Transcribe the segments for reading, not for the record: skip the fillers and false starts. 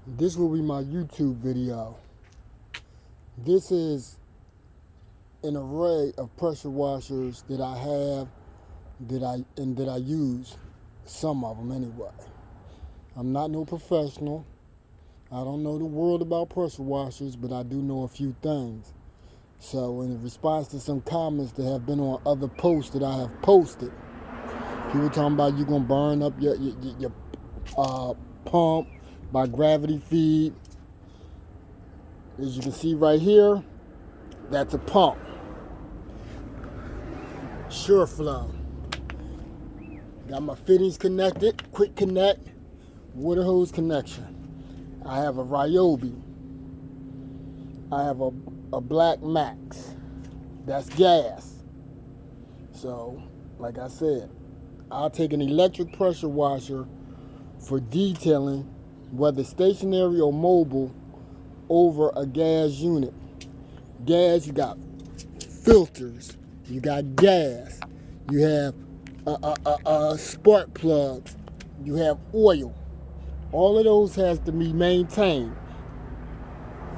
This will be my YouTube video. This is an array of pressure washers that I have that I use, some of them anyway. I'm not no professional. I don't know the world about pressure washers, but I do know a few things. So in response to some comments that have been on other posts that I have posted, people talking about you gonna burn up your pump by gravity feed. As you can see right here, that's a pump. SureFlow. Got my fittings connected, quick connect, water hose connection. I have a Ryobi. I have a Black Max. That's gas. So, like I said, I'll take an electric pressure washer for detailing, whether stationary or mobile, over a gas unit. Gas, you got filters, you got gas, you have spark plugs, you have oil. All of those has to be maintained.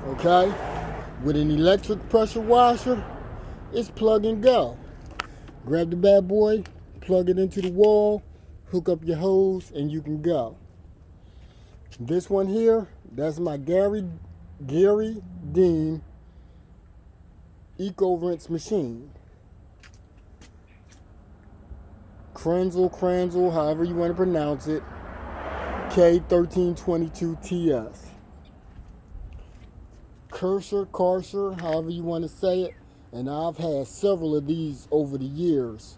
Okay? With an electric pressure washer, it's plug and go. Grab the bad boy, plug it into the wall, hook up your hose, and you can go. This one here, that's my Gary Dean Eco-Rinse machine. Krenzel, however you want to pronounce it, K1322TS. Karcher, however you want to say it, and I've had several of these over the years.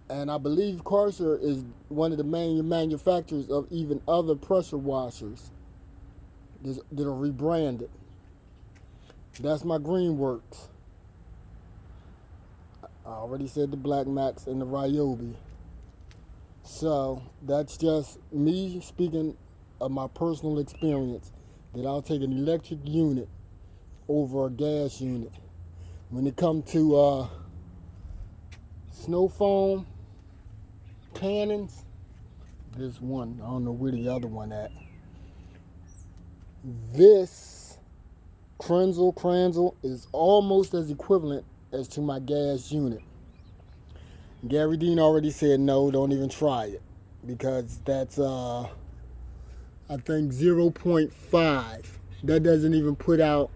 And I believe Karcher is one of the main manufacturers of even other pressure washers that are rebranded. That's my Greenworks. I already said the Black Max and the Ryobi. So that's just me speaking of my personal experience, that I'll take an electric unit over a gas unit. When it comes to snow foam cannons, this one, I don't know where the other one at. This Krenzel is almost as equivalent as to my gas unit. Gary Dean already said no, don't even try it, because that's I think 0.5. That doesn't even put out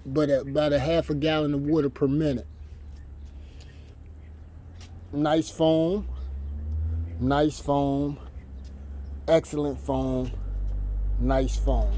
but about a half a gallon of water per minute. Nice foam, excellent foam, nice foam.